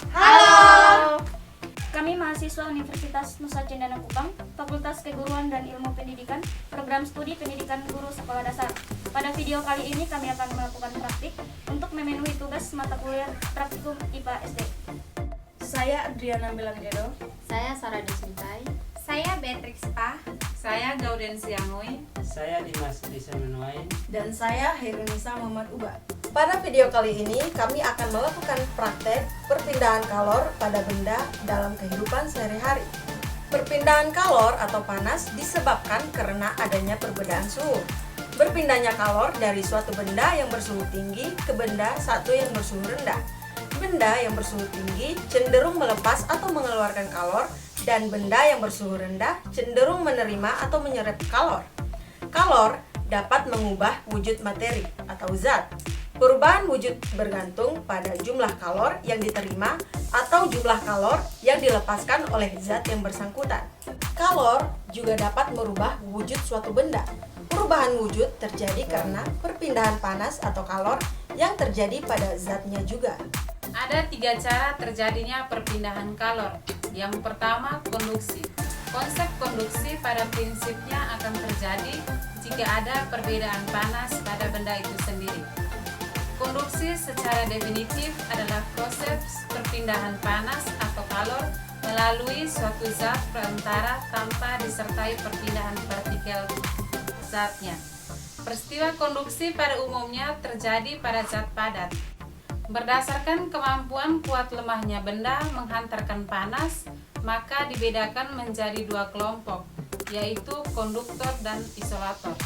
Halo. Kami mahasiswa Universitas Nusa Cendana Kupang, Fakultas Keguruan dan Ilmu Pendidikan, Program Studi Pendidikan Guru Sekolah Dasar. Pada video kali ini kami akan melakukan praktik untuk memenuhi tugas mata kuliah praktikum IPA SD. Saya Adriana Belanggedo. Saya Sarah Desintai. Saya Beatrix Pah. Saya Gaudensia Ngui. Saya Dimas Disemenuain. Dan saya Herunisa Muhammad Uba. Pada video kali ini, kami akan melakukan praktek perpindahan kalor pada benda dalam kehidupan sehari-hari. Perpindahan kalor atau panas disebabkan karena adanya perbedaan suhu. Berpindahnya kalor dari suatu benda yang bersuhu tinggi ke benda satu yang bersuhu rendah. Benda yang bersuhu tinggi cenderung melepas atau mengeluarkan kalor, dan benda yang bersuhu rendah cenderung menerima atau menyerap kalor. Kalor dapat mengubah wujud materi atau zat. Perubahan wujud bergantung pada jumlah kalor yang diterima atau jumlah kalor yang dilepaskan oleh zat yang bersangkutan. Kalor juga dapat merubah wujud suatu benda. Perubahan wujud terjadi karena perpindahan panas atau kalor yang terjadi pada zatnya juga. Ada 3 cara terjadinya perpindahan kalor. Yang pertama, konduksi. Konsep konduksi pada prinsipnya akan terjadi jika ada perbedaan panas pada benda itu sendiri. Konduksi secara definitif adalah proses perpindahan panas atau kalor melalui suatu zat perantara tanpa disertai perpindahan partikel zatnya. Peristiwa konduksi pada umumnya terjadi pada zat padat. Berdasarkan kemampuan kuat lemahnya benda menghantarkan panas, maka dibedakan menjadi 2 kelompok, yaitu konduktor dan isolator.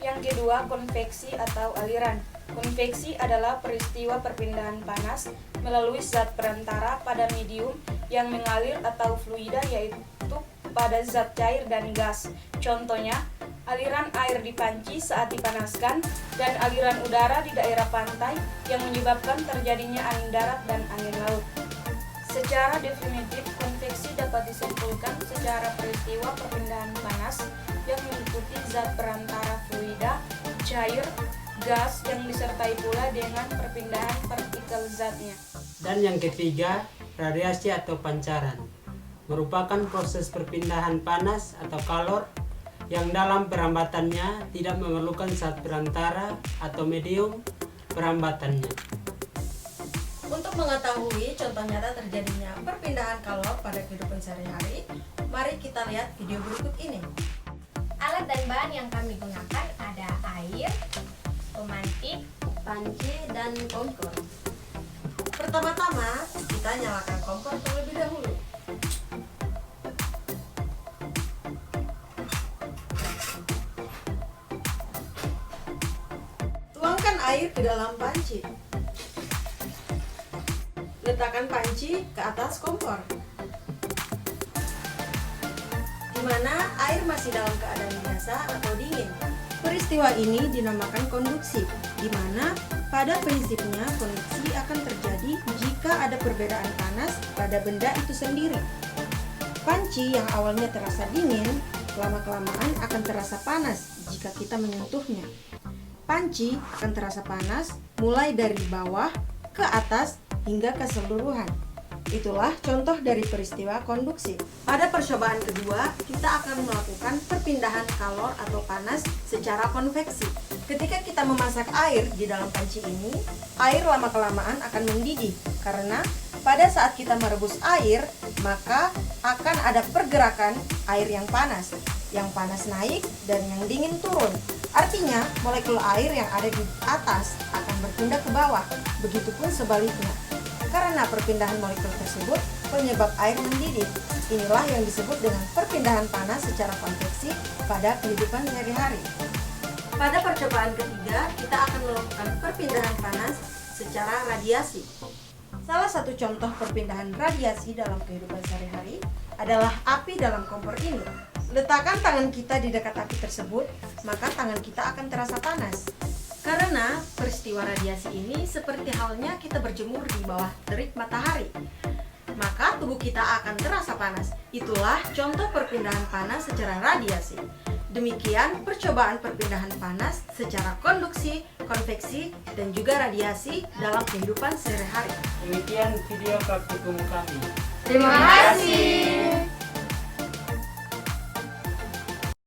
Yang kedua, konveksi atau aliran. Konveksi adalah peristiwa perpindahan panas melalui zat perantara pada medium yang mengalir atau fluida, yaitu pada zat cair dan gas. Contohnya, aliran air di panci saat dipanaskan dan aliran udara di daerah pantai yang menyebabkan terjadinya angin darat dan angin laut. Secara definitif, konveksi dapat disimpulkan secara peristiwa perpindahan panas yang meliputi zat perantara fluida, cair, gas yang disertai pula dengan perpindahan partikel zatnya. Dan yang ketiga, radiasi atau pancaran. Merupakan proses perpindahan panas atau kalor yang dalam perambatannya tidak memerlukan zat perantara atau medium perambatannya. Untuk mengetahui contoh nyata terjadinya perpindahan kalor pada kehidupan sehari-hari, mari kita lihat video berikut ini. Alat dan bahan yang kami gunakan ada air, pemantik, Panci dan kompor. Pertama-tama, kita nyalakan kompor terlebih dahulu. Tuangkan air ke dalam panci. Letakkan panci ke atas kompor, di mana air masih dalam keadaan biasa atau dingin. Peristiwa ini dinamakan konduksi, di mana pada prinsipnya konduksi akan terjadi jika ada perbedaan panas pada benda itu sendiri. Panci yang awalnya terasa dingin, lama-kelamaan akan terasa panas jika kita menyentuhnya. Panci akan terasa panas mulai dari bawah ke atas hingga keseluruhan. Itulah contoh dari peristiwa konduksi. Pada percobaan kedua, kita akan melakukan perpindahan kalor atau panas secara konveksi. Ketika kita memasak air di dalam panci ini, air lama-kelamaan akan mendidih karena pada saat kita merebus air, maka akan ada pergerakan air yang panas. Yang panas naik dan yang dingin turun. Artinya, molekul air yang ada di atas akan berpindah ke bawah. Begitupun sebaliknya. Karena perpindahan molekul tersebut, penyebab air mendidih. Inilah yang disebut dengan perpindahan panas secara konveksi pada kehidupan sehari-hari. Pada percobaan ketiga, kita akan melakukan perpindahan panas secara radiasi. Salah satu contoh perpindahan radiasi dalam kehidupan sehari-hari adalah api dalam kompor ini. Letakkan tangan kita di dekat api tersebut, maka tangan kita akan terasa panas. Karena peristiwa radiasi ini seperti halnya kita berjemur di bawah terik matahari, maka tubuh kita akan terasa panas. Itulah contoh perpindahan panas secara radiasi. Demikian percobaan perpindahan panas secara konduksi konveksi, dan juga radiasi dalam kehidupan sehari-hari. Demikian video praktikum kami. Terima kasih.